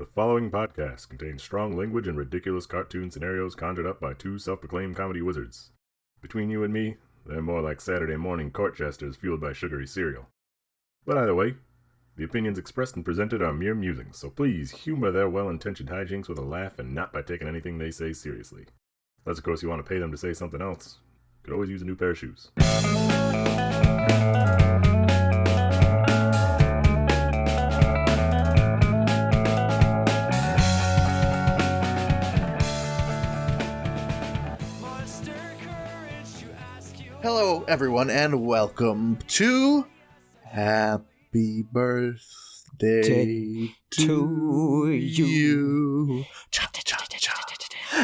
The following podcast contains strong language and ridiculous cartoon scenarios conjured up by two self-proclaimed comedy wizards. Between you and me, they're more like Saturday morning court jesters fueled by sugary cereal. But either way, the opinions expressed and presented are mere musings, so please humor their well-intentioned hijinks with a laugh and not by taking anything they say seriously. Unless, of course, you want to pay them to say something else. Could always use a new pair of shoes. Hello, everyone, and welcome to Happy Birthday to you.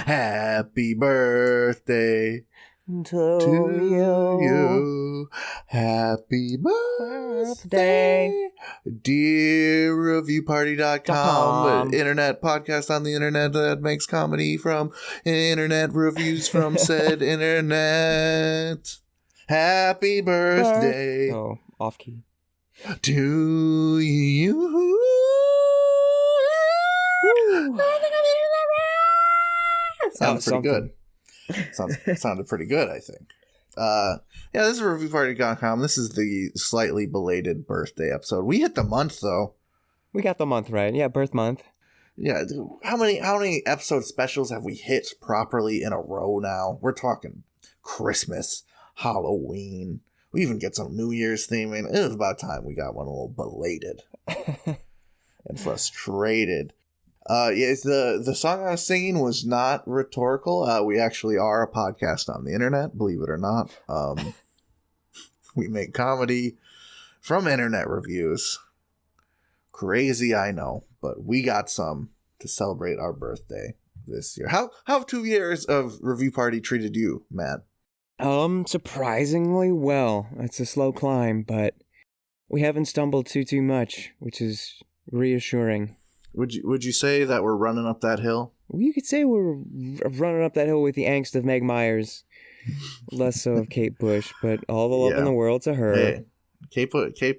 Happy birthday to you. Happy birthday, dear reviewparty.com, internet podcast on the internet that makes comedy from internet reviews from said internet. Happy birthday. Oh, off key. To you. Sounded pretty good. Sounded pretty good, I think. Yeah, this is reviewparty.com. This is the slightly belated birthday episode. We hit the month, though. We got the month right. Yeah, birth month. Yeah, how many episode specials have we hit properly in a row now? We're talking Christmas, Halloween. We even get some New Year's theming. It was about time we got one a little belated and frustrated. Yes, the song I was singing was not rhetorical. We actually are a podcast on the internet, believe it or not. We make comedy from internet reviews. Crazy, I know, but we got some to celebrate our birthday this year. How have 2 years of Review Party treated you, Matt? Surprisingly well. It's a slow climb, but we haven't stumbled too much, which is reassuring. Would you say that we're running up that hill? Well, you could say we're running up that hill with the angst of Meg Myers, less so of Kate Bush, but all the love in the world to her. Hey, Kate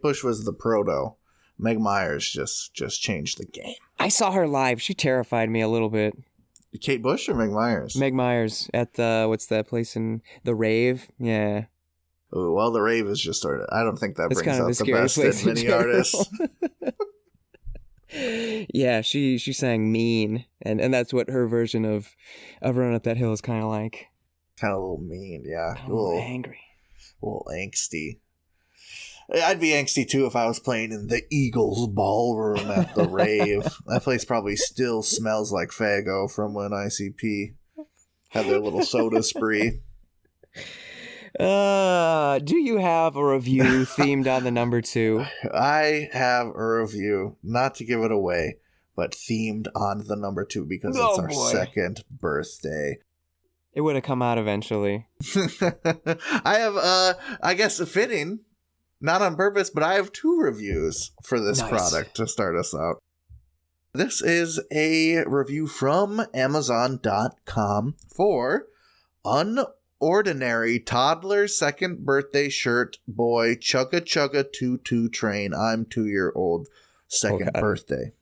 Bush was the proto. Meg Myers just changed the game. I saw her live. She terrified me a little bit. Kate Bush or Meg Myers? Meg Myers at the, what's that place in the Rave? Yeah. Oh, well, the Rave is just started. I don't think that It's brings kind of out a the scary best place in in many general. artists. Yeah, she sang Mean, and that's what her version of Run Up That Hill is kind of like. Kind of a little mean, yeah. A little angry. A little angsty. I'd be angsty too if I was playing in the Eagles Ballroom at the Rave. That place probably still smells like Faygo from when ICP had their little soda spree. Do you have a review themed on the number 2? I have a review, not to give it away, but themed on the number 2 because it's our second birthday. It would have come out eventually. I have, I guess, fitting, not on purpose, but I have 2 reviews for this product to start us out. This is a review from Amazon.com for Unordinary Toddler Second Birthday Shirt Boy Chugga Chugga Toot Train. I'm 2-year-old second birthday.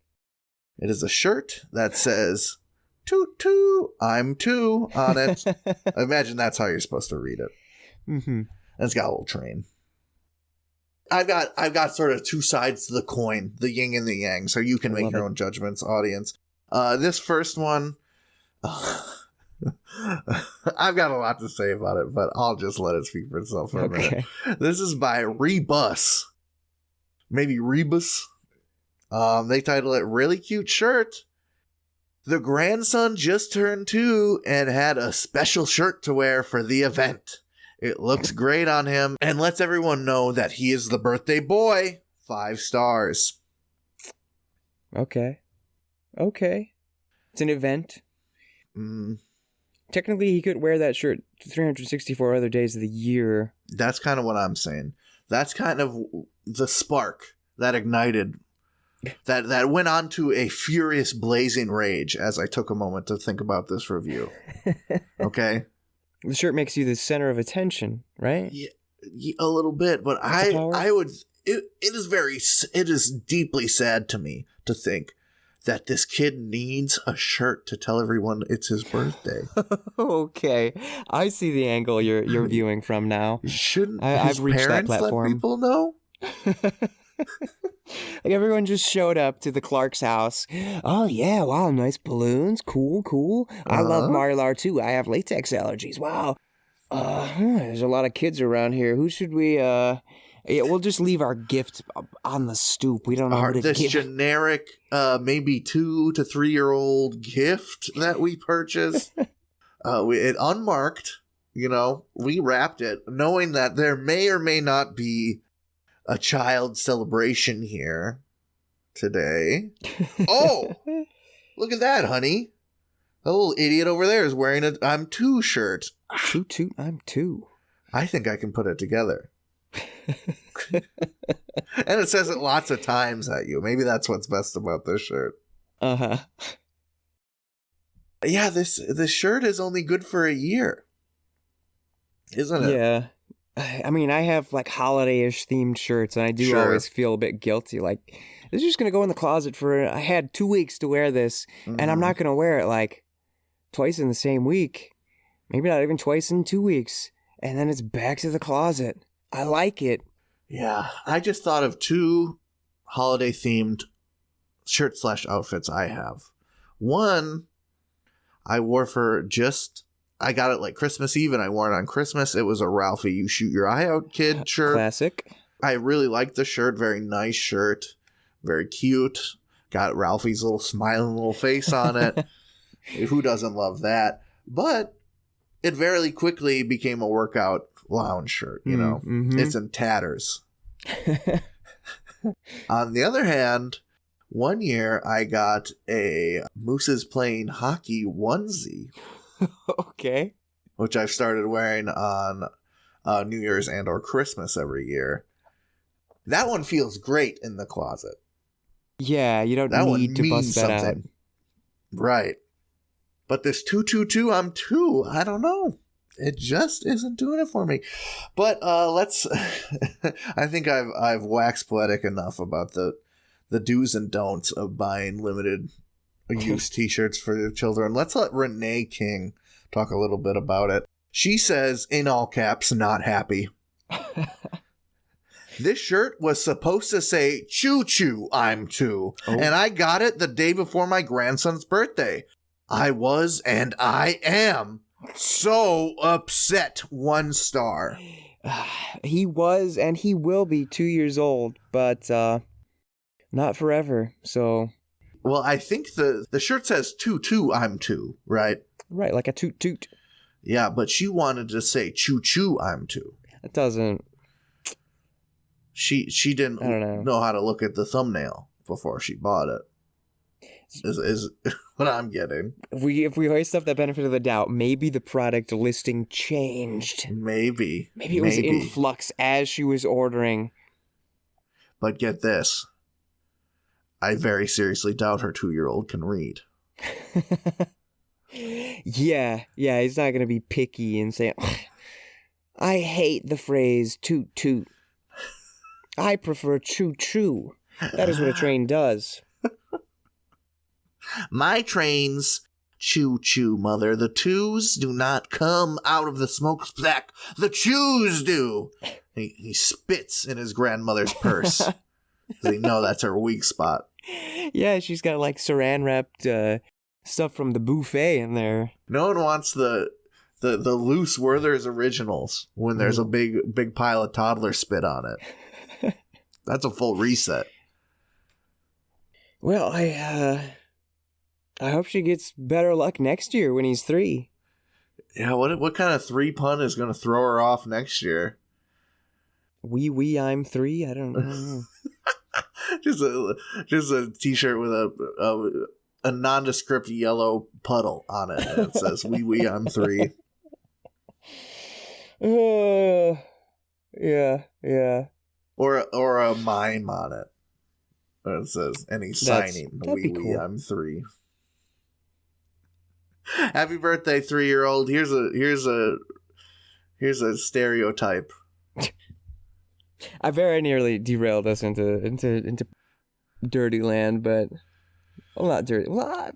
It is a shirt that says toot toot, I'm 2 on it. I imagine that's how you're supposed to read it. Mm-hmm. And it's got a little train. I've got sort of 2 sides to the coin, the yin and the yang, so you can make your own judgments, audience. This first one, I've got a lot to say about it, but I'll just let it speak for itself for a minute. This is by Rebus. Maybe Rebus. They title it Really Cute Shirt. The grandson just turned 2 and had a special shirt to wear for the event. It looks great on him and lets everyone know that he is the birthday boy. 5 stars. Okay. It's an event. Technically, he could wear that shirt 364 other days of the year. That's kind of what I'm saying. That's kind of the spark that ignited, that went on to a furious blazing rage as I took a moment to think about this review. Okay? The shirt makes you the center of attention, right? Yeah, a little bit, but I would. It is deeply sad to me to think that this kid needs a shirt to tell everyone it's his birthday. Okay, I see the angle you're viewing from now. Shouldn't I've his reached that parents let platform. people know? Like everyone just showed up to the Clark's house. Oh yeah, wow, nice balloons, cool. I love Mylar too. I have latex allergies. Wow. There's a lot of kids around here. Who should we yeah, we'll just leave our gift on the stoop. We don't know who to This give. generic, maybe 2 to 3 year old gift that we purchased. It unmarked, we wrapped it, knowing that there may or may not be a child celebration here today. Oh, look at that, honey. The little idiot over there is wearing a I'm 2 shirt. Toot, I'm 2. I think I can put it together. And it says it lots of times at you. Maybe that's what's best about this shirt. Uh-huh. Yeah, this shirt is only good for a year. Isn't it? Yeah. I mean, I have like holiday-ish themed shirts, and I do always feel a bit guilty. Like, this is just going to go in the closet I had 2 weeks to wear this, and I'm not going to wear it like twice in the same week. Maybe not even twice in 2 weeks. And then it's back to the closet. I like it. Yeah, I just thought of 2 holiday-themed shirt/outfits I have. One, I wore I got it like Christmas Eve, and I wore it on Christmas. It was a Ralphie You Shoot Your Eye Out Kid shirt. Classic. I really liked the shirt. Very nice shirt. Very cute. Got Ralphie's little smiling little face on it. Who doesn't love that? But it very quickly became a workout lounge shirt, Mm-hmm. It's in tatters. On the other hand, one year I got a Moose's Playing Hockey onesie. Okay. Which I've started wearing on New Year's and or Christmas every year. That one feels great in the closet. Yeah, you don't That need to bust that out. Right. But this 222, I'm 2. I don't know. It just isn't doing it for me. But let's. I think I've waxed poetic enough about the do's and don'ts of buying limited use T-shirts for your children. Let's let Renee King talk a little bit about it. She says, in all caps, not happy. This shirt was supposed to say, choo choo, I'm 2. Oh. And I got it the day before my grandson's birthday. I was and I am so upset. 1 star. He was and he will be 2 years old, but not forever. So, well, I think the shirt says toot toot, I'm 2, right? Right, like a toot toot. Yeah, but she wanted to say choo choo, I'm 2. It doesn't. She didn't know how to look at the thumbnail before she bought it. Is what I'm getting. If we hoist up that benefit of the doubt, maybe the product listing changed. Maybe it was in flux as she was ordering. But get this. I very seriously doubt her 2-year-old can read. Yeah, he's not going to be picky and say, I hate the phrase toot toot. I prefer choo choo. That is what a train does. My trains choo choo, mother. The 2s do not come out of the smokestack. The chews do. He spits in his grandmother's purse. Because he know that's her weak spot. Yeah, she's got like saran wrapped stuff from the buffet in there. No one wants the loose Werther's Originals when there's a big pile of toddler spit on it. That's a full reset. Well, I hope she gets better luck next year when he's 3. Yeah, what kind of 3 pun is going to throw her off next year? Wee, I'm 3? I don't know. just a T-shirt with a nondescript yellow puddle on it. And it says, wee, I'm 3. Yeah. Or a mime on it. It says, and he's signing, wee, cool. I'm 3. Happy birthday, 3-year-old. Here's a stereotype. I very nearly derailed us into dirty land, but Well, not dirty. Well, I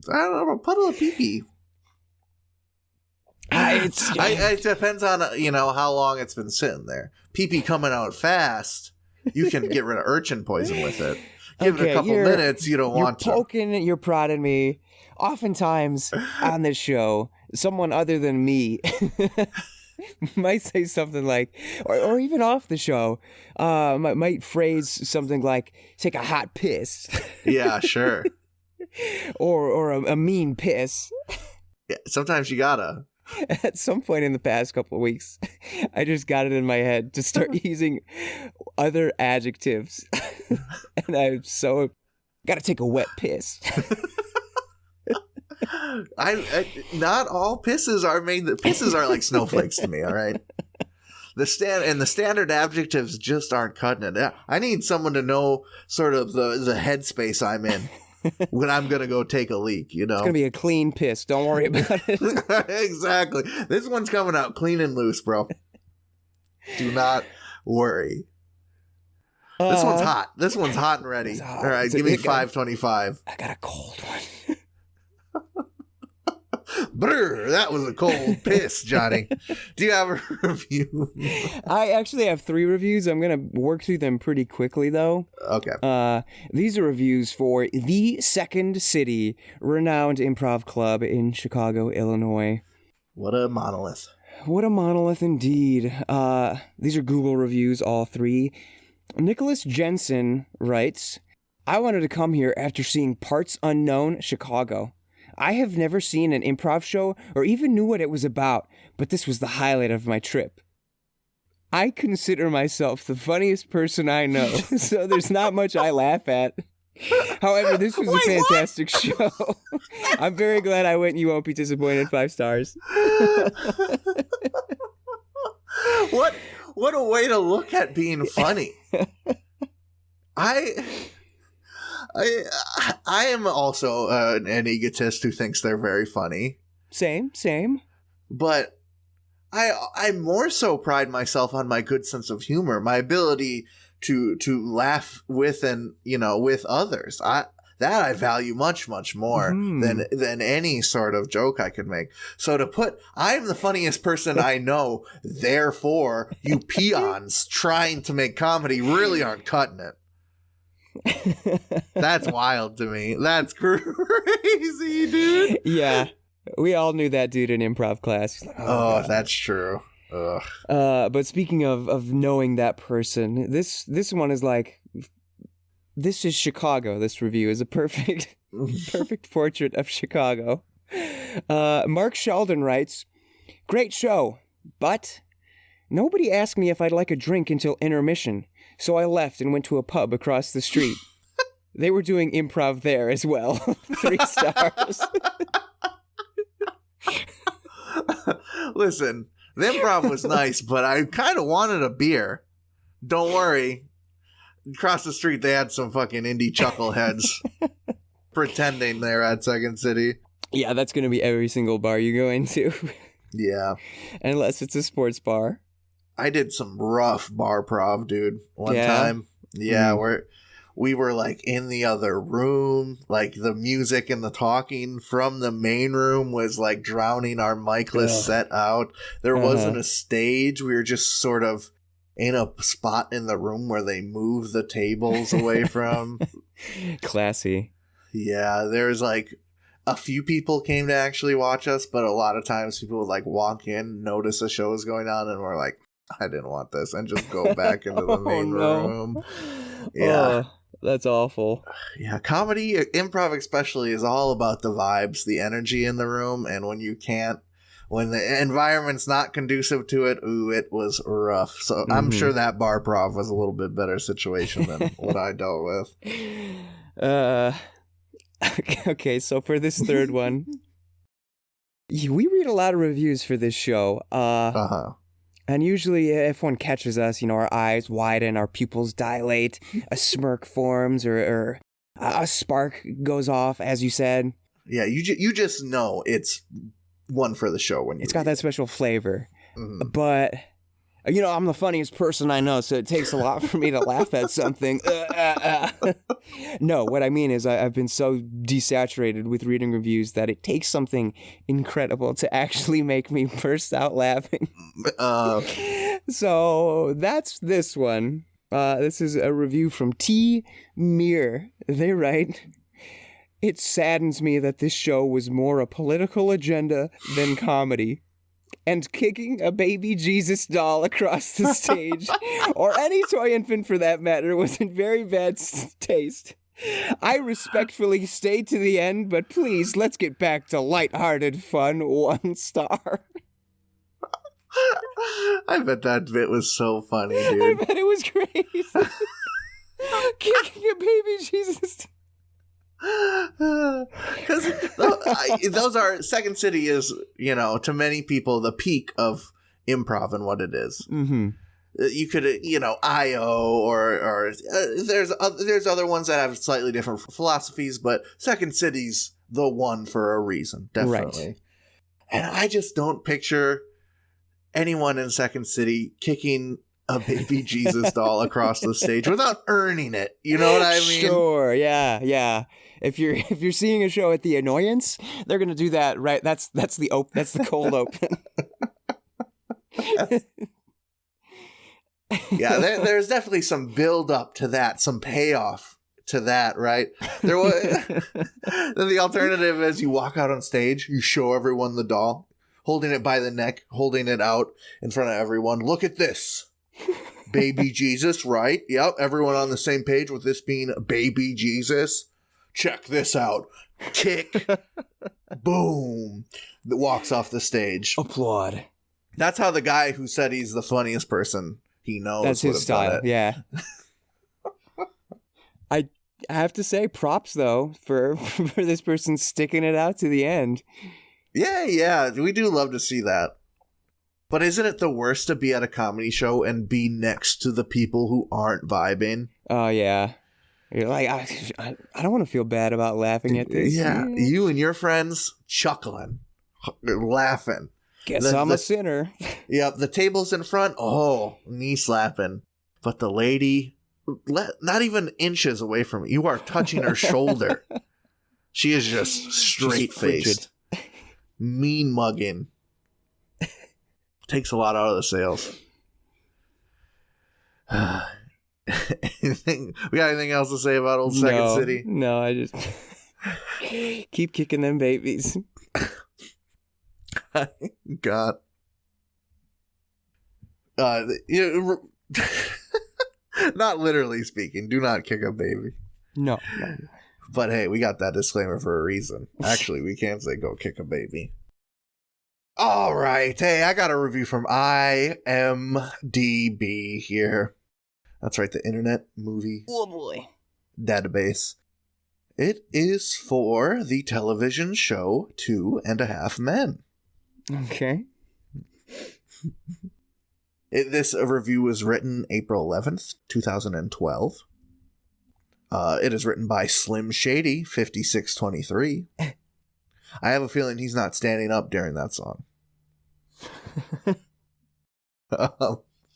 don't know, a puddle of pee-pee. It depends on, how long it's been sitting there. Pee-pee coming out fast, you can get rid of urchin poison with it. Give it a couple minutes, you don't want to. You're prodding me. Oftentimes on this show, someone other than me might say something like, or even off the show, might phrase something like, take a hot piss. Yeah, sure. or a mean piss. Yeah, sometimes you gotta. At some point in the past couple of weeks, I just got it in my head to start using other adjectives. And I'm so... Gotta take a wet piss. Not all pisses are made... Pisses are like snowflakes to me, all right? The standard adjectives just aren't cutting it. I need someone to know sort of the headspace I'm in when I'm going to go take a leak, It's going to be a clean piss. Don't worry about it. Exactly. This one's coming out clean and loose, bro. Do not worry. This one's hot. This one's hot and ready. All right, give me 525. I got a cold one. Brr, that was a cold piss, Johnny. Do you have a review? I actually have 3 reviews. I'm going to work through them pretty quickly, though. Okay. These are reviews for The Second City, renowned improv club in Chicago, Illinois. What a monolith. What a monolith indeed. These are Google reviews, all 3. Nicholas Jensen writes, I wanted to come here after seeing Parts Unknown Chicago. I have never seen an improv show or even knew what it was about, but this was the highlight of my trip. I consider myself the funniest person I know, so there's not much I laugh at. However, this was a fantastic show. I'm very glad I went. You won't be disappointed. 5 stars. What a way to look at being funny. I am also an egotist who thinks they're very funny. Same. But I more so pride myself on my good sense of humor, my ability to laugh with and with others. I value much more than any sort of joke I could make. So to put, I'm the funniest person I know, therefore you peons trying to make comedy really aren't cutting it. That's wild to me. That's crazy, dude. Yeah, we all knew that dude in improv class. Like, oh, that's true. Ugh. But speaking of knowing that person, this one is like, this is Chicago. This review is a perfect portrait of Chicago. Mark Sheldon writes, great show, but nobody asked me if I'd like a drink until intermission, so I left and went to a pub across the street. They were doing improv there as well. 3 stars. Listen, the improv was nice, but I kind of wanted a beer. Don't worry. Across the street, they had some fucking indie chuckleheads pretending they're at Second City. Yeah, that's going to be every single bar you go into. Yeah. Unless it's a sports bar. I did some rough bar prov, dude, one time. Yeah, where we were like in the other room, like the music and the talking from the main room was like drowning our micless set out. There wasn't a stage. We were just sort of in a spot in the room where they move the tables away from. Classy. Yeah, there's like a few people came to actually watch us, but a lot of times people would like walk in, notice a show is going on, and we're like, I didn't want this, and just go back into the main room. Yeah. That's awful. Yeah, comedy, improv especially, is all about the vibes, the energy in the room, and when the environment's not conducive to it, it was rough. So I'm sure that bar prov was a little bit better situation than what I dealt with. Okay, so for this third one, we read a lot of reviews for this show. And usually if one catches us, our eyes widen, our pupils dilate, a smirk forms, or a spark goes off, as you said. Yeah, you just know it's one for the show when you It's got that special flavor. But You know, I'm the funniest person I know, so it takes a lot for me to laugh at something. No, what I mean is I've been so desaturated with reading reviews that it takes something incredible to actually make me burst out laughing. So that's this one. This is a review from T. Mir. They write, "It saddens me that this show was more a political agenda than comedy. And kicking a baby Jesus doll across the stage, or any toy infant for that matter, was in very bad taste. I respectfully stay to the end, but please, let's get back to lighthearted fun. 1 star. I bet that bit was so funny, dude. I bet it was crazy. Kicking a baby Jesus. Because those are, Second City is, you know, to many people the peak of improv and what it is. Mm-hmm. You could, you know, IO or there's other ones that have slightly different philosophies, but Second City's the one for a reason, definitely. Right. And I just don't picture anyone in Second City kicking a baby Jesus doll across the stage without earning it. You know what I mean? Sure. Yeah. If you're seeing a show at the Annoyance, they're gonna do that, right? That's the cold open. Yeah, there's definitely some build up to that, some payoff to that, right? There was then the alternative is you walk out on stage, you show everyone the doll, holding it by the neck, holding it out in front of everyone. Look at this. Baby Jesus, right? Yep, everyone on the same page with this being baby Jesus. Check this out. Kick. Boom. That walks off the stage. Applaud. That's how the guy who said he's the funniest person he knows. That's his style. Yeah. I have to say props though for this person sticking it out to the end. Yeah. We do love to see that. But isn't it the worst to be at a comedy show and be next to the people who aren't vibing? Oh, yeah. You're like, I don't want to feel bad about laughing at this. Yeah, you and your friends chuckling, laughing. Guess I'm a sinner. Yep, the table's in front. Oh, knee slapping. But the lady, not even inches away from you are touching her shoulder. She is just straight-faced. Mean mugging. Takes a lot out of the sales. We got anything else to say about old Second City? No, I just keep kicking them babies. God. Not literally speaking. Do not kick a baby. No. But hey, we got that disclaimer for a reason. Actually, we can't say go kick a baby. All right. Hey, I got a review from IMDb here. That's right, the Internet Movie Database. It is for the television show 2.5 Men. Okay. This review was written April 11th, 2012. It is written by Slim Shady, 5623. I have a feeling he's not standing up during that song.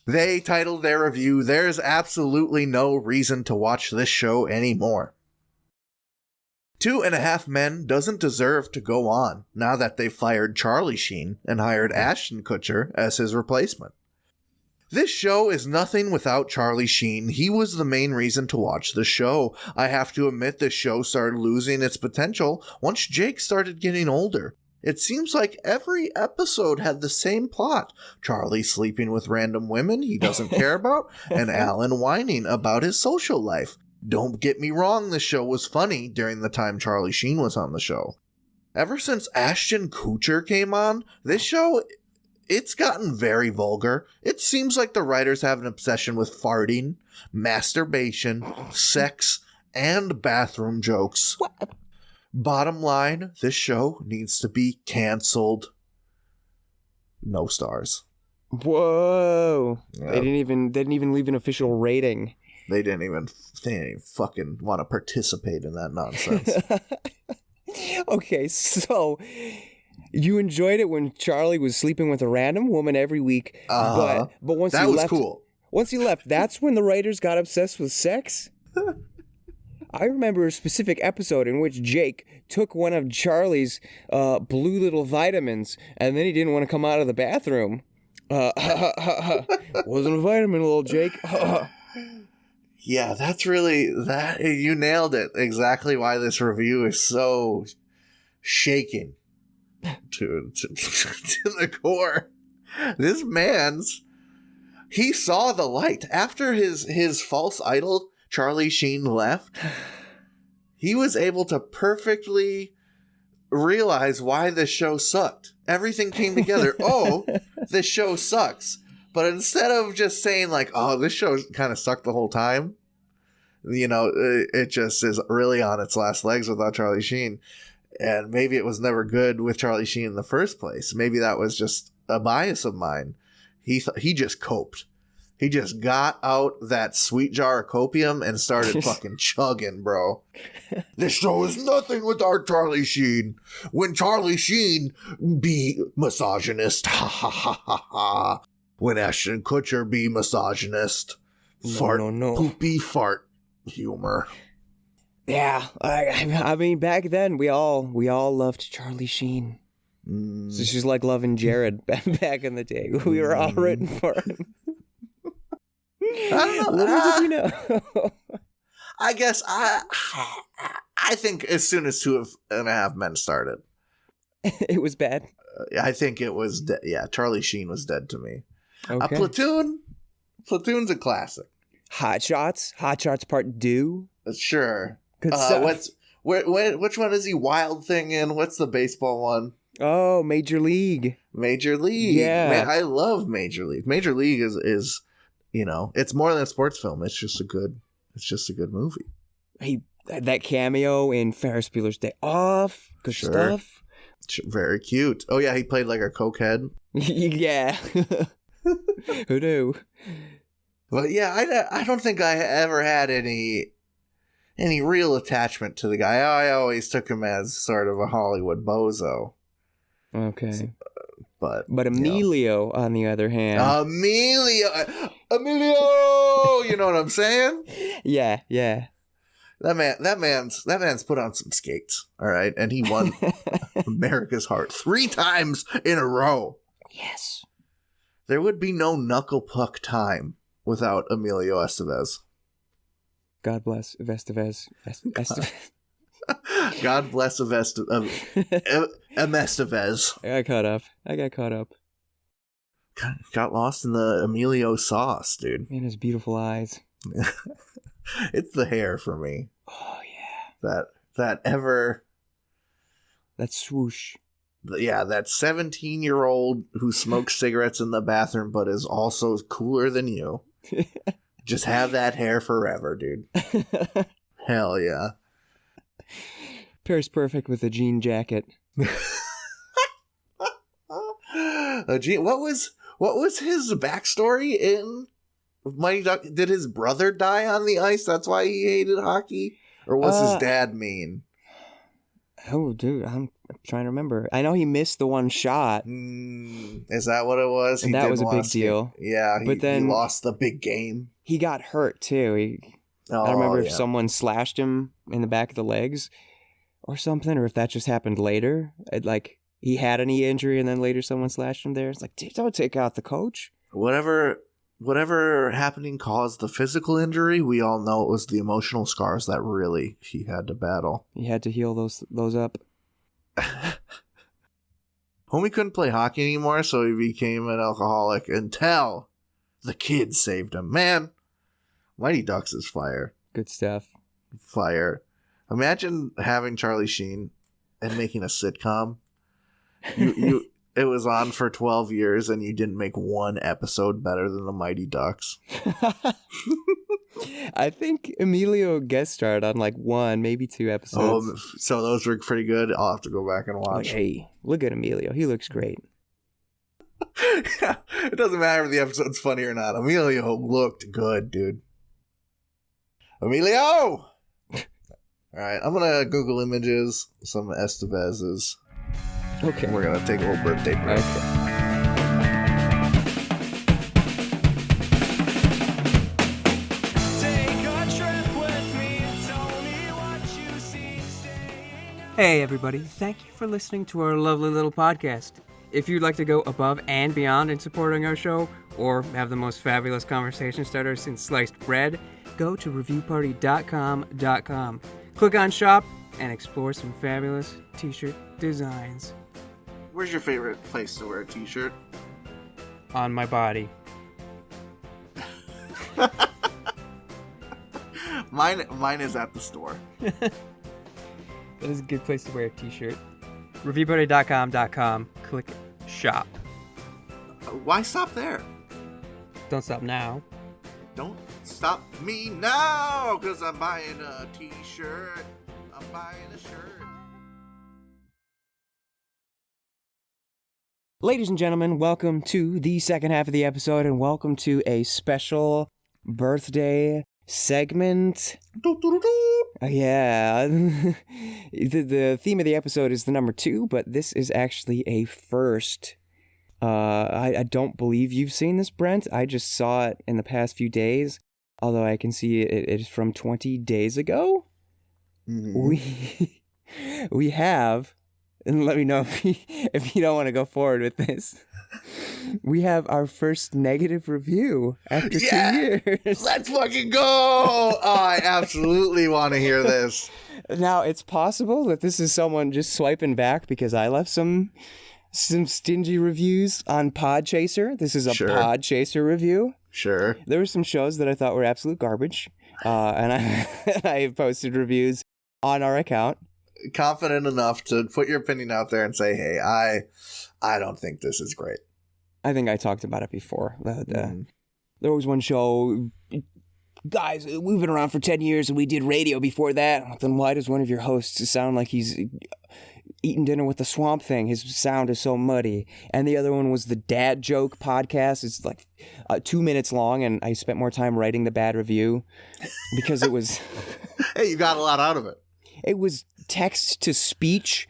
They titled their review, "There's absolutely no reason to watch this show anymore." 2.5 Men doesn't deserve to go on now that they've fired Charlie Sheen and hired Ashton Kutcher as his replacement. This show is nothing without Charlie Sheen. He was the main reason to watch the show. I have to admit this show started losing its potential once Jake started getting older. It seems like every episode had the same plot. Charlie sleeping with random women he doesn't care about, and Alan whining about his social life. Don't get me wrong, the show was funny during the time Charlie Sheen was on the show. Ever since Ashton Kutcher came on, this show, it's gotten very vulgar. It seems like the writers have an obsession with farting, masturbation, sex, and bathroom jokes. What? Bottom line, this show needs to be canceled. No stars. Whoa. Yep. They didn't even leave an official rating. They didn't even fucking want to participate in that nonsense. Okay, so You enjoyed it when Charlie was sleeping with a random woman every week, but once that he was left, cool. Once he left, that's when the writers got obsessed with sex. I remember a specific episode in which Jake took one of Charlie's blue little vitamins, and then he didn't want to come out of the bathroom. Wasn't a vitamin, little Jake. Yeah, that's really that. You nailed it. Exactly why this review is so shaken to the core. This man's. He saw the light after his false idol Charlie Sheen left. He was able to perfectly realize why this show sucked. Everything came together. Oh, this show sucks. But instead of just saying like, "Oh, this show kind of sucked the whole time," it just is really on its last legs without Charlie Sheen. And maybe it was never good with Charlie Sheen in the first place. Maybe that was just a bias of mine. He just coped. He just got out that sweet jar of copium and started fucking chugging, bro. This show is nothing without Charlie Sheen. When Charlie Sheen be misogynist, ha ha ha ha ha. When Ashton Kutcher be misogynist, No. poopy fart humor. Yeah, I mean, back then we all loved Charlie Sheen. So it's just like loving Jared back in the day. We were all rooting for him. I don't know. Little did we know. I guess I think as soon as 2.5 Men started, it was bad. I think it was Charlie Sheen was dead to me. Okay. Platoon's a classic. Hot Shots Part 2. Sure. Good stuff. Which one is he Wild Thing in? What's the baseball one? Oh, Major League. Yeah. Man, I love Major League. Major League is it's more than a sports film. It's just a good movie. That cameo in Ferris Bueller's Day Off. Good stuff. Very cute. Oh yeah, he played like a cokehead. Yeah. Who knew? But yeah, I don't think I ever had any real attachment to the guy. I always took him as sort of a Hollywood bozo. Okay. But Emilio, on the other hand. Emilio! You know what I'm saying? Yeah. That man's put on some skates, all right? And he won America's heart 3 times in a row. Yes. There would be no knuckle puck time without Emilio Estevez. God bless Estevez. God bless Estevez. I got caught up. Got lost in the Emilio sauce, dude. In his beautiful eyes. It's the hair for me. Oh, yeah. That swoosh. Yeah, that 17-year-old who smokes cigarettes in the bathroom but is also cooler than you. Just have that hair forever, dude. Hell yeah. Pairs perfect with a jean jacket. What was his backstory in Mighty Duck? Did his brother die on the ice? That's why he hated hockey? Or was his dad mean? Oh, dude, I'm trying to remember. I know he missed the one shot. Is that what it was? And that was a big deal. Yeah, but then he lost the big game. He got hurt, too. I remember if someone slashed him in the back of the legs or something, or if that just happened later. He had a knee injury and then later someone slashed him there. It's like, dude, don't take out the coach. Whatever happening caused the physical injury, we all know it was the emotional scars that really he had to battle. He had to heal those up. Homie couldn't play hockey anymore, so he became an alcoholic until the kids saved him. Man, Mighty Ducks is fire. Good stuff. Fire. Imagine having Charlie Sheen and making a sitcom. It was on for 12 years and you didn't make one episode better than the Mighty Ducks. I think Emilio guest starred on 1, maybe 2 episodes. Oh, so those were pretty good. I'll have to go back and watch. Hey, look at Emilio. He looks great. Yeah, it doesn't matter if the episode's funny or not. Emilio looked good, dude. Emilio! All right, I'm going to Google images some Estevez's. Okay. We're going to take a little birthday break. Okay. Hey everybody, thank you for listening to our lovely little podcast. If you'd like to go above and beyond in supporting our show, or have the most fabulous conversation starter since sliced bread, go to reviewparty.com. Click on shop and explore some fabulous t-shirt designs. Where's your favorite place to wear a t-shirt? On my body. Mine is at the store. That is a good place to wear a t-shirt. Reviewparty.com. Click shop. Why stop there? Don't stop now. Don't stop me now, because I'm buying a t-shirt. I'm buying a shirt. Ladies and gentlemen, welcome to the second half of the episode, and welcome to a special birthday segment. Yeah. The theme of the episode is the number 2, but this is actually a first. I don't believe you've seen this, Brent. I just saw it in the past few days, although I can see it is from 20 days ago. Mm-hmm. We have, and let me know if you don't want to go forward with this. We have our first negative review after 2 years. Let's fucking go! Oh, I absolutely want to hear this. Now, it's possible that this is someone just swiping back because I left some stingy reviews on Podchaser. This is a Podchaser review. Sure. There were some shows that I thought were absolute garbage, and I posted reviews on our account. Confident enough to put your opinion out there and say, hey, I don't think this is great. I think I talked about it before. There was one show, guys, we've been around for 10 years and we did radio before that. Then why does one of your hosts sound like he's eating dinner with the Swamp Thing? His sound is so muddy. And the other one was the Dad Joke podcast. It's like 2 minutes long, and I spent more time writing the bad review because it was... Hey, you got a lot out of it. It was text to speech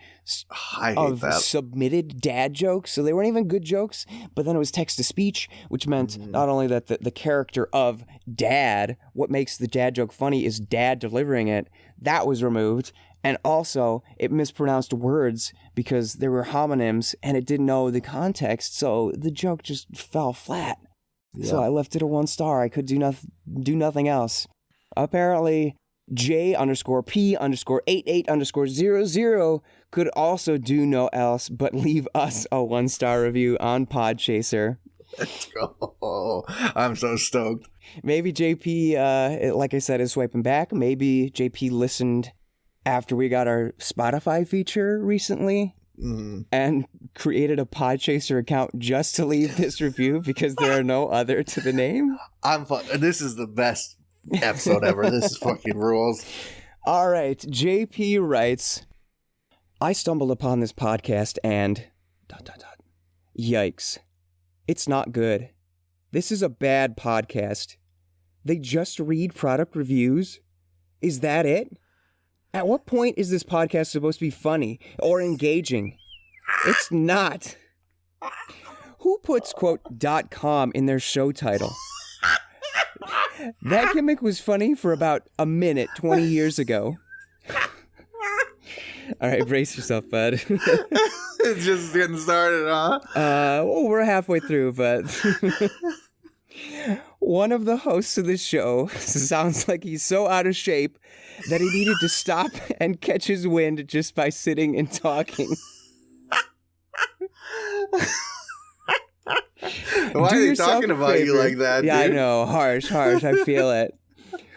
of submitted dad jokes. So they weren't even good jokes, but then it was text to speech, which meant not only that the character of dad, what makes the dad joke funny is dad delivering it, that was removed. And also it mispronounced words because there were homonyms and it didn't know the context. So the joke just fell flat. Yeah. So I left it a 1 star. I could do nothing else. Apparently J_P_88_00 could also do no else but leave us a 1-star review on Podchaser. Let's go. I'm so stoked. Maybe JP, like I said, is swiping back. Maybe JP listened after we got our Spotify feature recently and created a Podchaser account just to leave this review because there are no other to the name. This is the best episode ever. This is fucking rules. All right. JP writes, I stumbled upon this podcast and... Yikes. It's not good. This is a bad podcast. They just read product reviews? Is that it? At what point is this podcast supposed to be funny or engaging? It's not. Who puts, quote, .com in their show title? That gimmick was funny for about a minute 20 years ago. All right, brace yourself, bud. It's just getting started, huh? Well, we're halfway through, but one of the hosts of this show sounds like he's so out of shape that he needed to stop and catch his wind just by sitting and talking. Why are they talking about you like that, Yeah, dude? I know. Harsh. I feel it.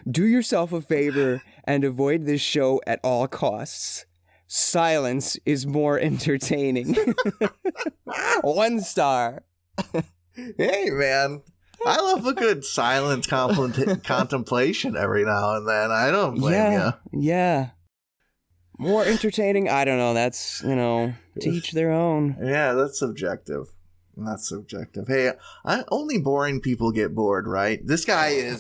Do yourself a favor and avoid this show at all costs. Silence is more entertaining. 1 star. Hey, man. I love a good silent contemplation every now and then. I don't blame you. Yeah. More entertaining? I don't know. That's, to each their own. Yeah, that's subjective. That's subjective. Hey, only boring people get bored, right? This guy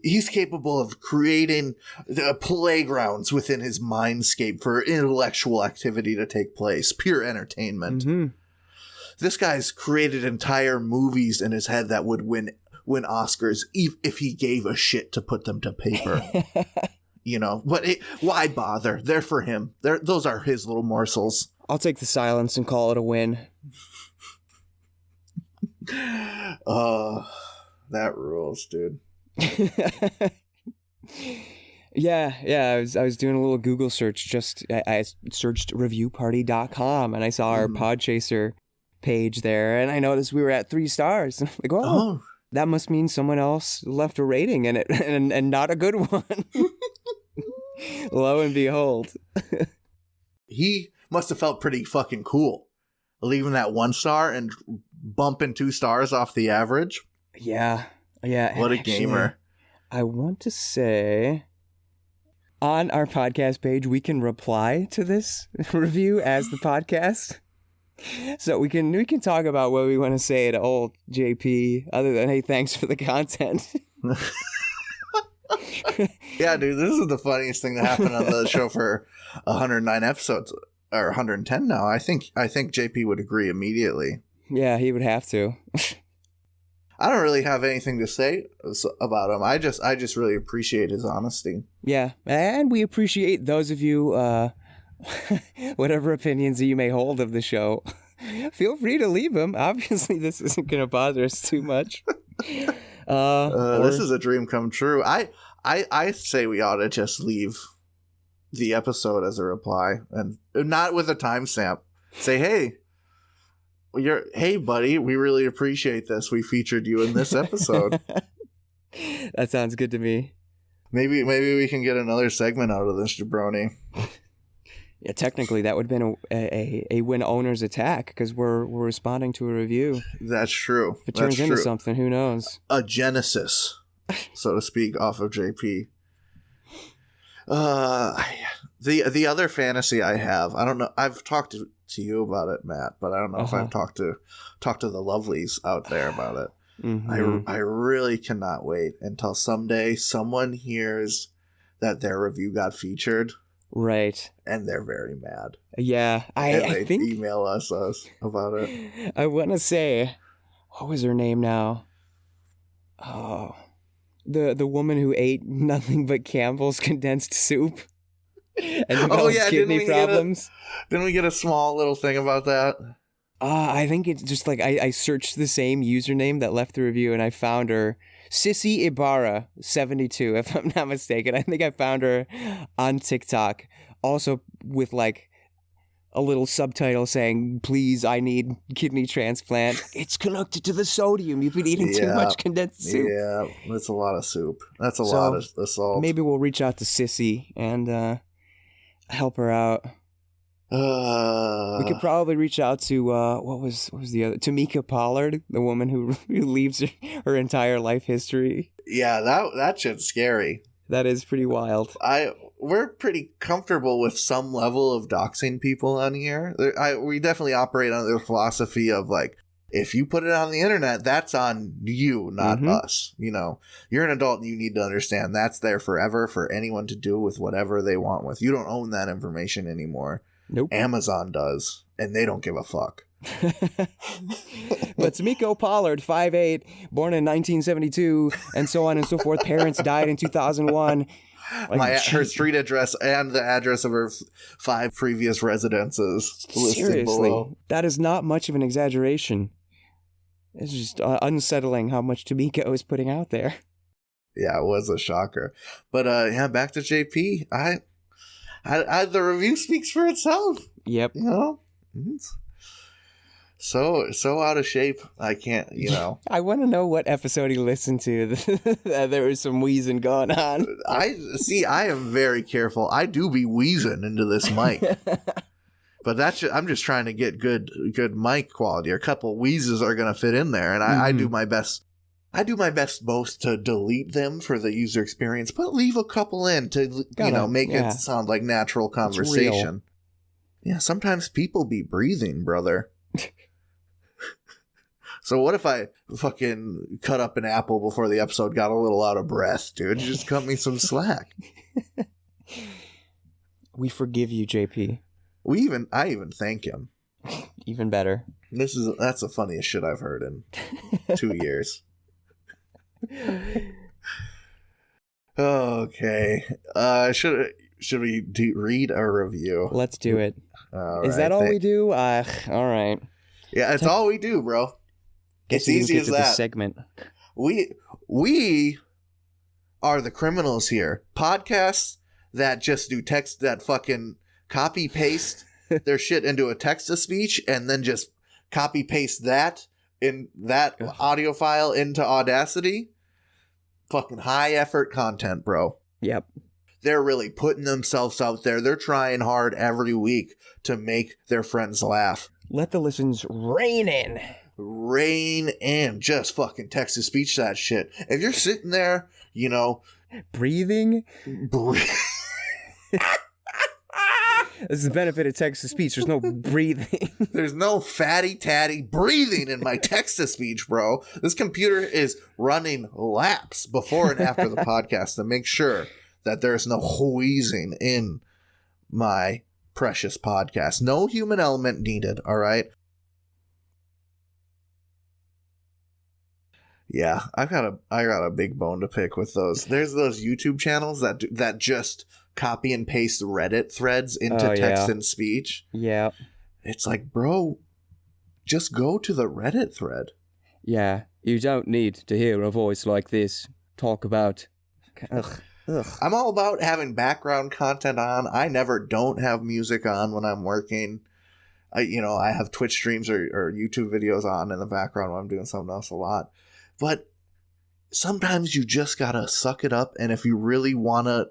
he's capable of creating the playgrounds within his mindscape for intellectual activity to take place, pure entertainment. Mm-hmm. This guy's created entire movies in his head that would win Oscars if he gave a shit to put them to paper. But why bother? They're for him. Those are his little morsels. I'll take the silence and call it a win. That rules, dude. Yeah. I was doing a little Google search. I searched reviewparty.com and I saw our Podchaser page there, and I noticed we were at 3 stars. I'm like, oh, that must mean someone else left a rating in it, and not a good one. Lo and behold. He must have felt pretty fucking cool, leaving that 1 star and bumping 2 stars off the average. Yeah. What a gamer. I want to say on our podcast page, we can reply to this review as the podcast. So we can talk about what we want to say to old JP other than, hey, thanks for the content. Yeah, dude, this is the funniest thing that happened on the show for 109 episodes, or 110 now. I think JP would agree immediately. Yeah, he would have to. I don't really have anything to say about him. I just really appreciate his honesty. Yeah, and we appreciate those of you, whatever opinions that you may hold of the show. Feel free to leave them. Obviously, this isn't going to bother us too much. This is a dream come true. I say we ought to just leave the episode as a reply, and not with a timestamp. Say, hey, buddy, we really appreciate this. We featured you in this episode. That sounds good to me. Maybe we can get another segment out of this, jabroni. Yeah, technically that would have been a win owner's attack, because we're responding to a review. That's true. If it turns into something, who knows? A genesis, so to speak, off of JP. The other fantasy I have, I don't know. I've talked to you about it, Matt, but I don't know if I've talked to the lovelies out there about it. Mm-hmm. I really cannot wait until someday someone hears that their review got featured. Right. And they're very mad. Yeah. I think email us about it. I want to say, what was her name now? Oh, the woman who ate nothing but Campbell's condensed soup and developed kidney problems. Didn't we get a small little thing about that? I think it's just like I searched the same username that left the review, and I found her, Sissy Ibarra 72, if I'm not mistaken. I think I found her on TikTok, also with like a little subtitle saying, "Please, I need kidney transplant." It's connected to the sodium. You've been eating too much condensed soup. Yeah, that's a lot of soup. That's a lot of salt. Maybe we'll reach out to Sissy and help her out. We could probably reach out to what was the other, Tamika Pollard, the woman who leaves her entire life history. Yeah, that shit's scary. That is pretty wild. We're pretty comfortable with some level of doxing people on here. We definitely operate under the philosophy of like, if you put it on the internet, that's on you, not us. You know, you're an adult and you need to understand that's there forever for anyone to do with whatever they want with. You don't own that information anymore. Nope. Amazon does, and they don't give a fuck. But Tamiko Pollard, 5'8", born in 1972, and so on and so forth. Parents died in 2001. Her street address and the address of her 5 previous residences. Seriously, below. That is not much of an exaggeration. It's just unsettling how much Tamiko is putting out there. Yeah, it was a shocker. But back to JP. The review speaks for itself. Yep. You know, so out of shape. I can't. You know. I want to know what episode he listened to. There was some wheezing going on. I am very careful. I do be wheezing into this mic, but I'm just trying to get good mic quality. A couple wheezes are gonna fit in there, and I do my best. I do my best both to delete them for the user experience, but leave a couple in to make it sound like natural conversation. Yeah, sometimes people be breathing, brother. So what if I fucking cut up an apple before the episode got a little out of breath, dude? You just cut me some slack. We forgive you, JP. I even thank him. Even better. That's the funniest shit I've heard in 2 years. Okay. Should we read a review? Let's do it. Is Right, that all we do? All right. Yeah, it's all we do, bro. It's easy as that. Segment. We are the criminals here. Podcasts that just do text, that fucking copy paste their shit into a text to speech and then just copy paste that in that audio file into Audacity. Fucking high effort content, bro. Yep. They're really putting themselves out there. They're trying hard every week to make their friends laugh. Let the listens rain in. Rain in. Just fucking text to speech that shit. If you're sitting there, you know, breathing. This is the benefit of text to speech. There's no breathing. There's no fatty tatty breathing in my text to speech, bro. This computer is running laps before and after the podcast to make sure that there's no wheezing in my precious podcast. No human element needed, all right? Yeah, I got a big bone to pick with those. There's those YouTube channels that just copy and paste Reddit threads into text and speech. Yeah. It's like, bro, just go to the Reddit thread. Yeah, you don't need to hear a voice like this talk about. Ugh. I'm all about having background content on. I never don't have music on when I'm working. I have Twitch streams or YouTube videos on in the background when I'm doing something else a lot. But sometimes you just gotta suck it up, and if you really wanna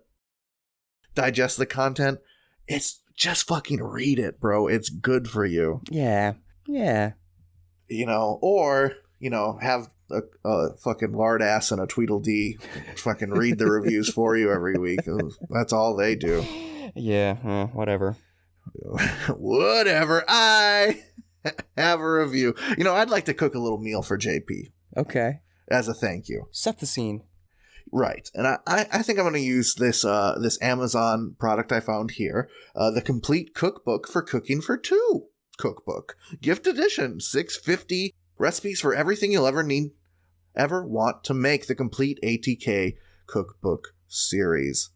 digest the content, it's just fucking read it, bro. It's good for you. Yeah. Or have a fucking lard ass and a Tweedledee fucking read the reviews for you every week. That's all they do. Yeah, whatever. Whatever. I have a review. I'd like to cook a little meal for JP. Okay. As a thank you. Set the scene. Right. And I think I'm going to use this Amazon product I found here. The Complete Cookbook for Cooking for Two cookbook. Gift edition. 650 recipes for everything you'll ever want to make the complete ATK cookbook series.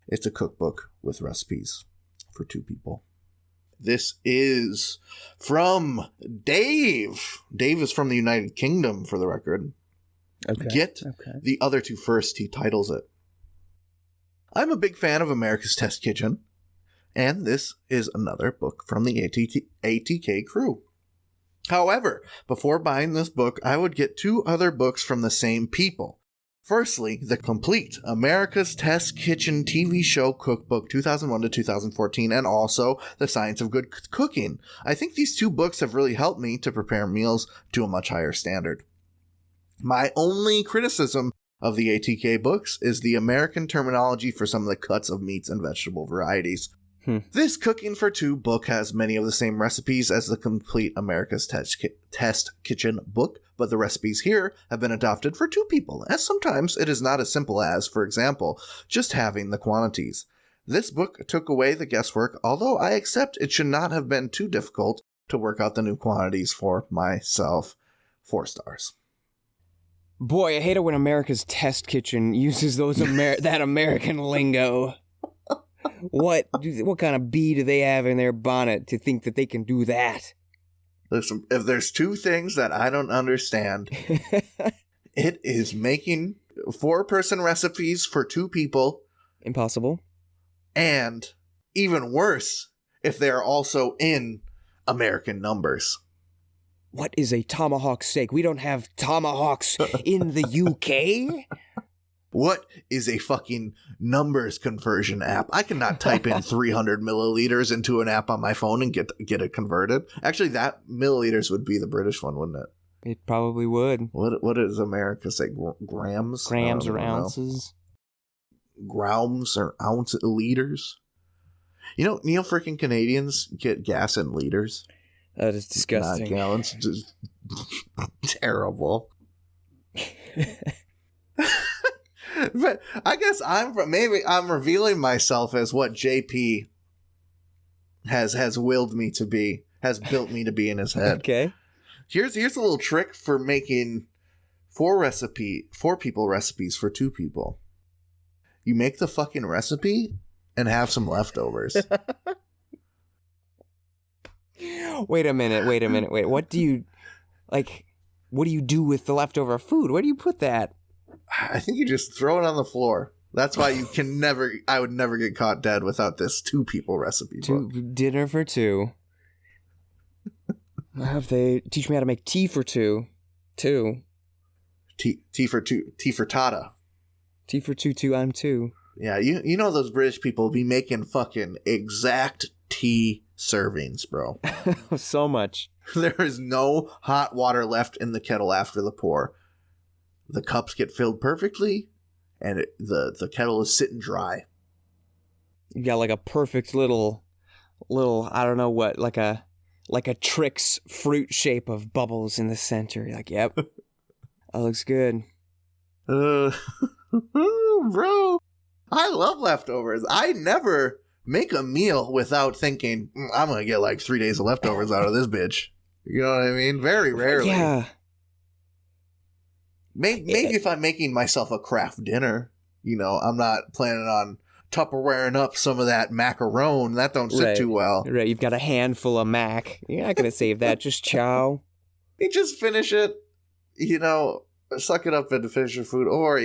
It's a cookbook with recipes for two people. This is from Dave. Dave is from the United Kingdom, for the record. Okay. The other two first, he titles it. I'm a big fan of America's Test Kitchen, and this is another book from the ATK crew. However, before buying this book, I would get two other books from the same people. Firstly, the Complete America's Test Kitchen TV show cookbook 2001 to 2014, and also The Science of Good Cooking. I think these two books have really helped me to prepare meals to a much higher standard. My only criticism of the ATK books is the American terminology for some of the cuts of meats and vegetable varieties. This Cooking for Two book has many of the same recipes as the Complete America's Test Kitchen book, but the recipes here have been adopted for two people, as sometimes it is not as simple as, for example, just having the quantities. This book took away the guesswork, although I accept it should not have been too difficult to work out the new quantities for myself. 4 stars. Boy, I hate it when America's Test Kitchen uses those that American lingo. What kind of bee do they have in their bonnet to think that they can do that? Listen, if there's two things that I don't understand, it is making 4-person recipes for 2 people. Impossible. And even worse, if they're also in American numbers. What is a tomahawk steak? We don't have tomahawks in the UK? What is a fucking numbers conversion app? I cannot type in 300 milliliters into an app on my phone and get it converted. Actually, that milliliters would be the British one, wouldn't it? It probably would. What does America say? Grams? Grams or ounces? Grams or ounce liters? Freaking Canadians get gas in liters. That is disgusting. Not gallons. Just Terrible. But I guess I'm revealing myself as what JP has willed me to be, has built me to be in his head. Okay. Here's a little trick for making 4 people recipes for 2 people. You make the fucking recipe and have some leftovers. Wait a minute. Wait, what do you do with the leftover food? Where do you put that? I think you just throw it on the floor. That's why you can I would never get caught dead without this 2 people recipe book. Dinner for 2. I hope they teach me how to make tea for 2. Tea for 2. Tea for Tata. Tea for 2, I'm 2. Yeah, you know those British people be making fucking exact tea servings, bro. So much. There is no hot water left in the kettle after the pour. The cups get filled perfectly, and the kettle is sitting dry. You got like a perfect little I don't know what, like a Trix fruit shape of bubbles in the center. You're like, yep, that looks good. Bro, I love leftovers. I never make a meal without thinking, I'm going to get like 3 days of leftovers out of this bitch. You know what I mean? Very rarely. Yeah. Maybe if I'm making myself a craft dinner, I'm not planning on Tupperwaring up some of that macaron. That don't sit too well. Right, you've got a handful of mac. You're not going to save that. Just chow. You just finish it, suck it up and finish your food. Or,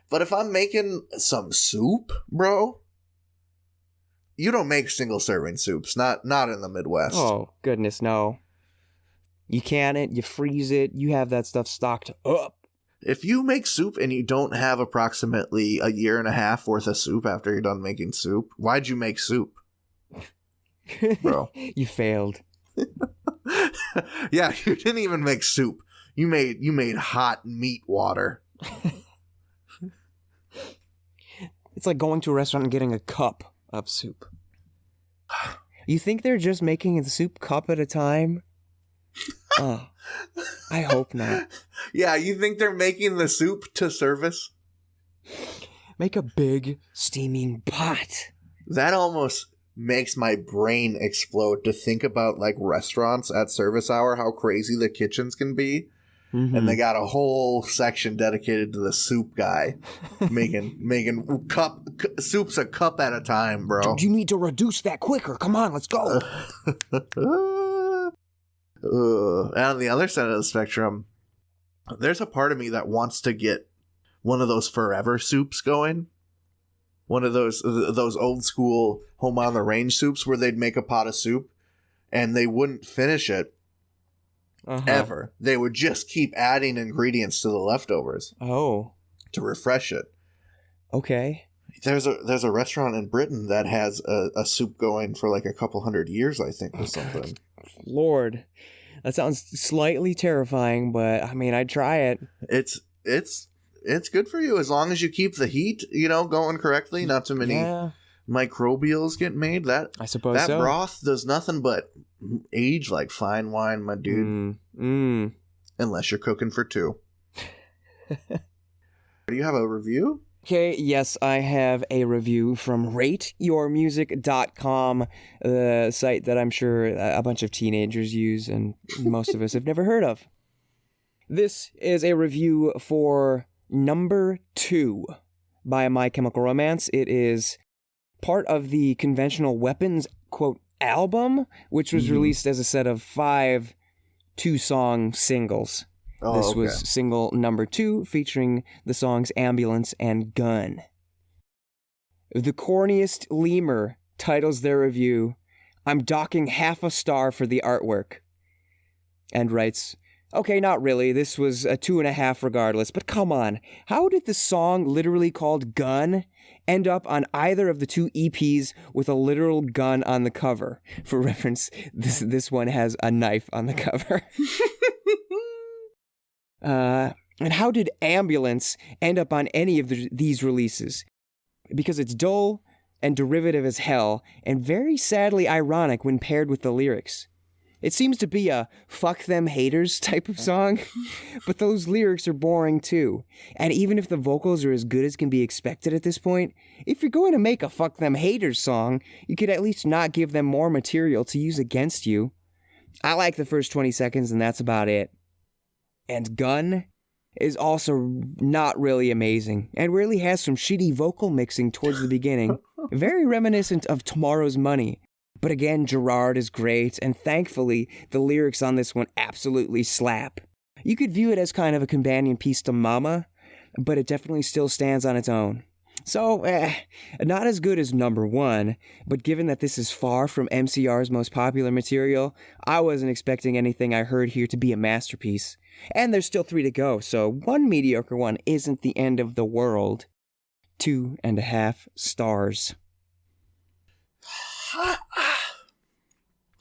but if I'm making some soup, bro, you don't make single serving soups. Not in the Midwest. Oh, goodness, no. You can it, you freeze it, you have that stuff stocked up. If you make soup and you don't have approximately a year and a half worth of soup after you're done making soup, why'd you make soup? Bro. You failed. Yeah, you didn't even make soup. You made hot meat water. It's like going to a restaurant and getting a cup of soup. You think they're just making the soup cup at a time? Oh, I hope not. Yeah, you think they're making the soup to service? Make a big steaming pot. That almost makes my brain explode to think about like restaurants at service hour, how crazy the kitchens can be. Mm-hmm. And they got a whole section dedicated to the soup guy making soups a cup at a time, bro. You need to reduce that quicker. Come on, let's go. And on the other side of the spectrum, there's a part of me that wants to get one of those forever soups going. One of those old school home on the range soups where they'd make a pot of soup and they wouldn't finish it ever. They would just keep adding ingredients to the leftovers. Oh. To refresh it. Okay. There's a restaurant in Britain that has a soup going for like a couple 100 years, I think, or something. Lord. That sounds slightly terrifying, but I mean, I'd try it. It's good for you as long as you keep the heat, going correctly. Not too many microbials get made. I suppose that broth does nothing but age like fine wine, my dude. Unless you're cooking for 2. Do you have a review? Okay, yes, I have a review from rateyourmusic.com, the site that I'm sure a bunch of teenagers use and most of us have never heard of. This is a review for Number 2 by My Chemical Romance. It is part of the Conventional Weapons, quote, album, which was released as a set of 5 2-song singles. This was single number 2, featuring the songs Ambulance and Gun. The corniest lemur titles their review, I'm docking half a star for the artwork. And writes, okay, not really, this was a 2.5 regardless, but come on, how did the song literally called Gun end up on either of the 2 EPs with a literal gun on the cover? For reference, this one has a knife on the cover. And how did Ambulance end up on any of these releases? Because it's dull and derivative as hell, and very sadly ironic when paired with the lyrics. It seems to be a fuck them haters type of song, but those lyrics are boring too. And even if the vocals are as good as can be expected at this point, if you're going to make a fuck them haters song, you could at least not give them more material to use against you. I like the first 20 seconds and that's about it. And Gun is also not really amazing and really has some shitty vocal mixing towards the beginning, very reminiscent of Tomorrow's Money. But again, Gerard is great, and thankfully, the lyrics on this one absolutely slap. You could view it as kind of a companion piece to Mama, but it definitely still stands on its own. So, not as good as number one, but given that this is far from MCR's most popular material, I wasn't expecting anything I heard here to be a masterpiece. And there's still 3 to go, so one mediocre one isn't the end of the world. 2.5 stars.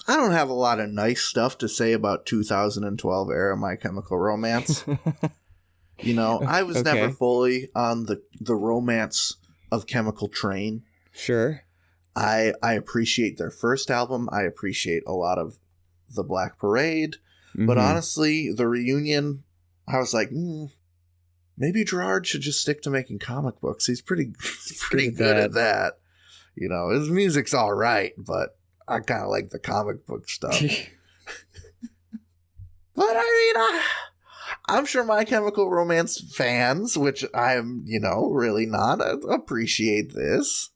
I don't have a lot of nice stuff to say about 2012 era My Chemical Romance. You know, I was never fully on the romance of Chemical Train. Sure. I appreciate their first album. I appreciate a lot of The Black Parade. Mm-hmm. But honestly, the reunion, I was like, maybe Gerard should just stick to making comic books. He's pretty good at that. You know, his music's all right, but I kind of like the comic book stuff. But I mean, I'm sure My Chemical Romance fans, which I'm, really not, appreciate this.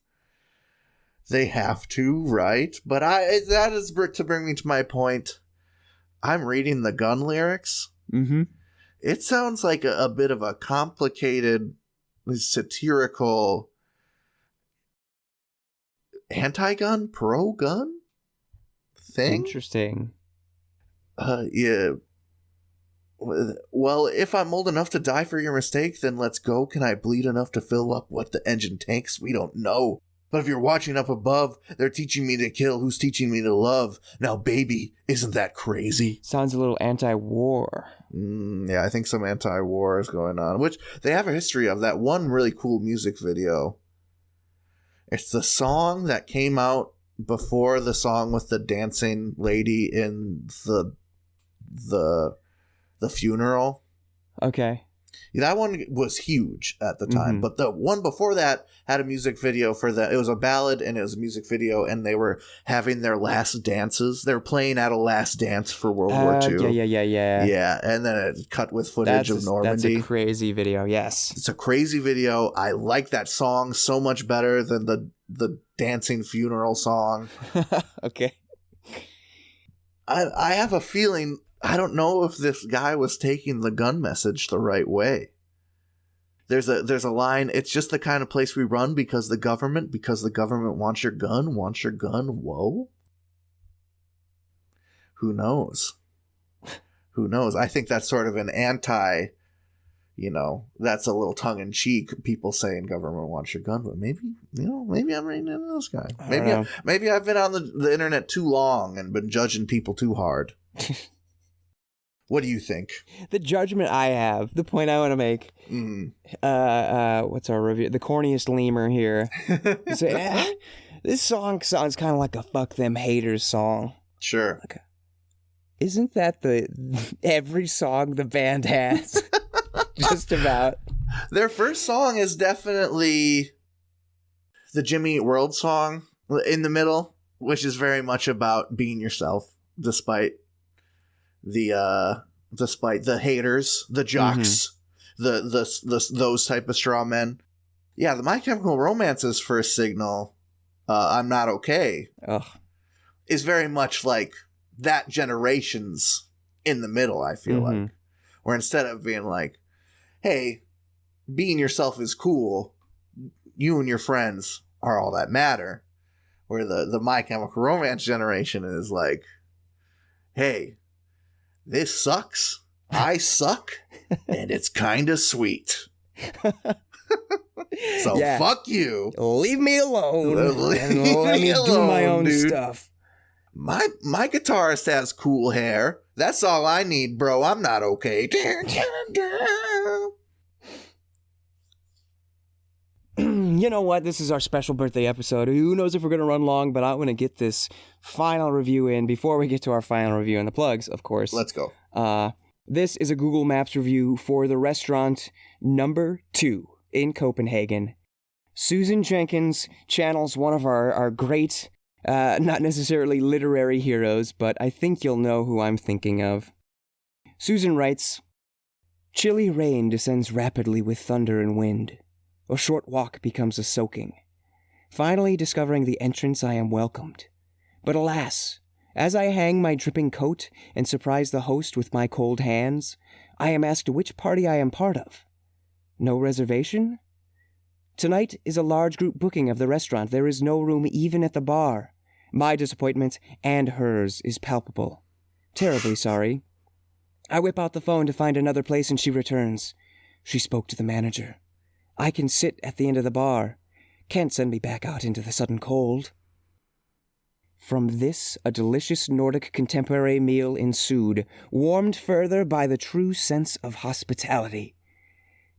They have to, right? But that is to bring me to my point. I'm reading the Gun lyrics. Mm-hmm. It sounds like a bit of a complicated, satirical anti-gun, pro-gun thing. Interesting. Yeah. Well, if I'm old enough to die for your mistake, then let's go. Can I bleed enough to fill up what the engine tanks? We don't know. But if you're watching up above, they're teaching me to kill. Who's teaching me to love? Now, baby, isn't that crazy? Sounds a little anti-war. Yeah, I think some anti-war is going on, which they have a history of. That one really cool music video. It's the song that came out before the song with the dancing lady in the funeral. Okay. That one was huge at the time, but the one before that had a music video for that. It was a ballad and it was a music video, and they were having their last dances. They were playing at a last dance for World War II. Yeah. Yeah, and then it cut with footage of Normandy. That's a crazy video, yes. It's a crazy video. I like that song so much better than the dancing funeral song. Okay. I have a feeling... I don't know if this guy was taking the gun message the right way. There's a line, it's just the kind of place we run because the government wants your gun, whoa? Who knows? I think that's sort of an anti, that's a little tongue-in-cheek, people saying government wants your gun, but maybe I'm reading into this guy. Maybe I've been on the internet too long and been judging people too hard. What do you think? The judgment I have, the point I want to make. What's our review? The corniest lemur here. This song sounds kind of like a fuck them haters song. Sure. Isn't that every song the band has? Just about. Their first song is definitely the Jimmy Eat World song in the middle, which is very much about being yourself, despite the haters, the jocks, those type of straw men. Yeah, the My Chemical Romance's first signal, I'm Not Okay, is very much like that generation's In the Middle, I feel like. Where instead of being like, hey, being yourself is cool, you and your friends are all that matter. Where the My Chemical Romance generation is like, hey, this sucks. I suck. And it's kind of sweet. So fuck you. Leave me alone. Let me do my own stuff. My guitarist has cool hair. That's all I need, bro. I'm not okay. You know what? This is our special birthday episode. Who knows if we're going to run long, but I'm going to get this final review in before we get to our final review and the plugs, of course. Let's go. This is a Google Maps review for the restaurant number 2 in Copenhagen. Susan Jenkins channels one of our great, not necessarily literary heroes, but I think you'll know who I'm thinking of. Susan writes, "Chilly rain descends rapidly with thunder and wind. A short walk becomes a soaking. Finally discovering the entrance, I am welcomed. But alas, as I hang my dripping coat and surprise the host with my cold hands, I am asked which party I am part of. No reservation? Tonight is a large group booking of the restaurant. There is no room even at the bar. My disappointment, and hers, is palpable. Terribly sorry. I whip out the phone to find another place and she returns. She spoke to the manager. I can sit at the end of the bar. Can't send me back out into the sudden cold." From this, a delicious Nordic contemporary meal ensued, warmed further by the true sense of hospitality.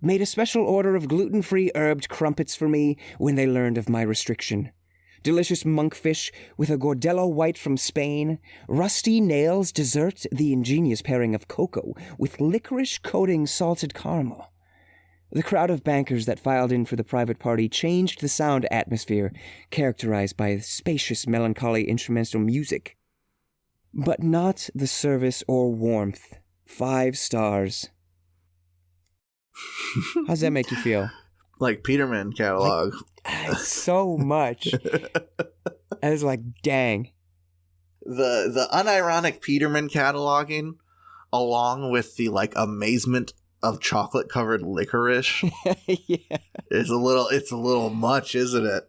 Made a special order of gluten-free herbed crumpets for me when they learned of my restriction. Delicious monkfish with a gordello white from Spain. Rusty Nails dessert, the ingenious pairing of cocoa with licorice coating salted caramel. The crowd of bankers that filed in for the private party changed the sound atmosphere, characterized by spacious, melancholy instrumental music. But not the service or warmth. 5 stars. How's that make you feel? Like Peterman catalog. So much. I was like, dang. The unironic Peterman cataloging, along with the amazement of chocolate covered licorice, Yeah. it's a little much, isn't it?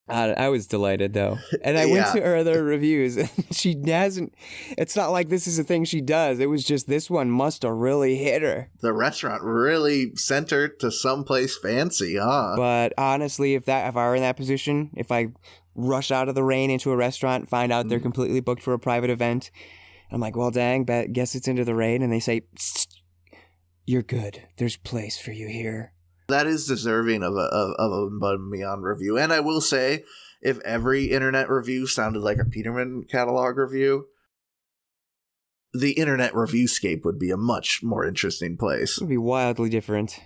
I was delighted though, and I went to her other reviews, and she hasn't. It's not like this is a thing she does. It was just this one must have really hit her. The restaurant really sent her to someplace fancy, huh? But honestly, if I were in that position, if I rush out of the rain into a restaurant, find out they're completely booked for a private event, I'm like, well, dang, guess it's into the rain, and they say, "You're good. There's place for you here." That is deserving of a above and beyond review. And I will say, if every internet review sounded like a Peterman catalog review, the internet reviewscape would be a much more interesting place. It would be wildly different.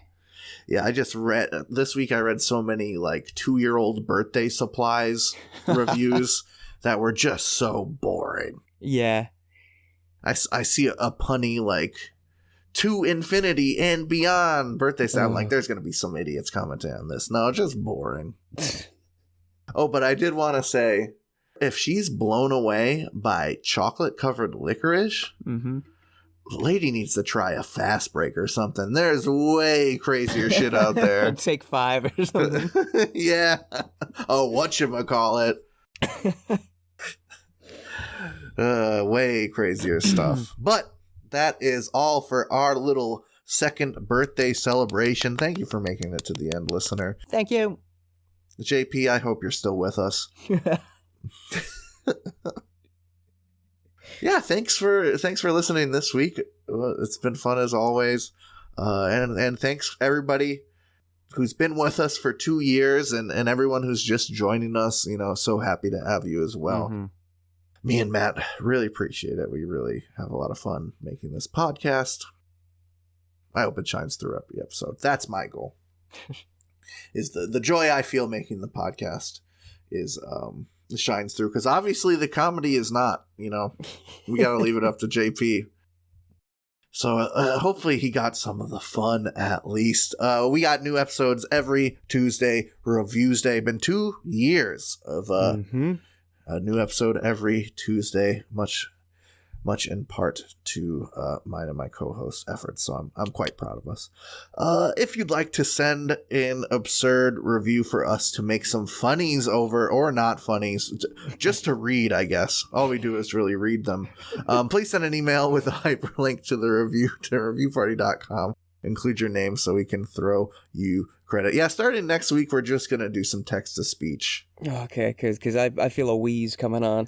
Yeah, this week I read so many 2-year-old birthday supplies reviews that were just so boring. Yeah. I see a punny to infinity and beyond birthday sound. Like, there's going to be some idiots commenting on this. No, just boring. Oh, but I did want to say, if she's blown away by chocolate covered licorice, lady needs to try a fast break or something. There's way crazier shit out there. Take 5 or something. Yeah. Oh, whatchamacallit. Way crazier stuff. But that is all for our little second birthday celebration. Thank you for making it to the end, listener. Thank you. JP, I hope you're still with us. Yeah, thanks for listening this week. It's been fun as always. And thanks everybody who's been with us for 2 years and everyone who's just joining us. So happy to have you as well. Me and Matt really appreciate it. We really have a lot of fun making this podcast. I hope it shines through every episode. That's my goal. Is the joy I feel making the podcast is shines through, because obviously the comedy is not. We got to leave it up to JP. So hopefully he got some of the fun at least. We got new episodes every Tuesday. Reviews Day. Been 2 years of a new episode every Tuesday, much in part to mine and my co-host's efforts. So I'm quite proud of us. If you'd like to send an absurd review for us to make some funnies over, or not funnies, just to read, I guess. All we do is really read them. Please send an email with a hyperlink to the review to reviewparty.com. Include your name so we can throw you credit. Yeah, starting next week, we're just going to do some text-to-speech. Okay, because I feel a wheeze coming on.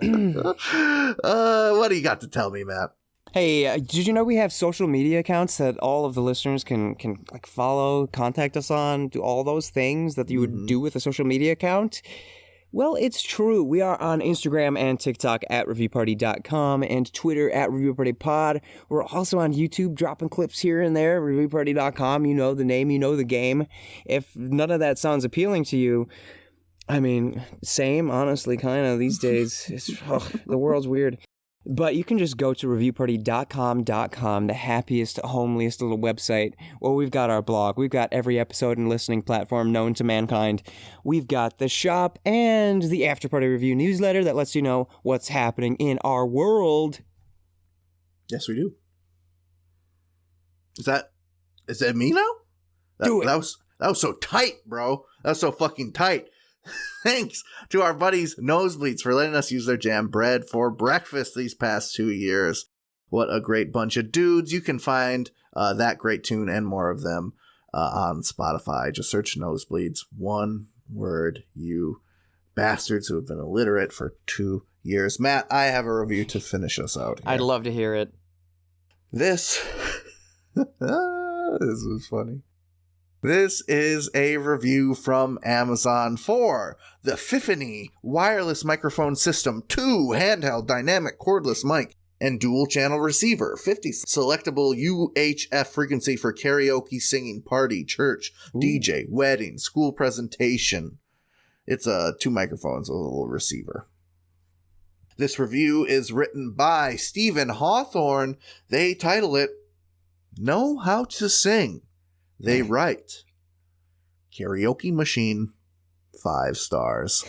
What do you got to tell me, Matt? Hey, did you know we have social media accounts that all of the listeners can like follow, contact us on, do all those things that you would do with a social media account? Well, it's true. We are on Instagram and TikTok at reviewparty.com and Twitter at reviewpartypod. We're also on YouTube, dropping clips here and there, reviewparty.com. You know the name, you know the game. If none of that sounds appealing to you, I mean, same, honestly, kind of these days. The world's weird. But you can just go to reviewparty.com, the happiest, homeliest little website where we've got our blog. We've got every episode and listening platform known to mankind. We've got the shop and the After Party Review newsletter that lets you know what's happening in our world. Yes, we do. Is that me now? Do it. That was so tight, bro. That was so fucking tight. Thanks to our buddies Nosebleeds for letting us use their jam bread for breakfast these past 2 years. What a great bunch of dudes. You can find that great tune and more of them on Spotify. Just search Nosebleeds. One word, you bastards who have been illiterate for 2 years. Matt, I have a review to finish us out here. I'd love to hear it. This is funny. This is a review from Amazon for the Fifany Wireless Microphone System 2 handheld dynamic cordless mic and dual channel receiver. 50 selectable UHF frequency for karaoke, singing, party, church, DJ, wedding, school presentation. It's 2 microphones, a little receiver. This review is written by Stephen Hawthorne. They title it Know How to Sing. They write, karaoke machine, 5 stars.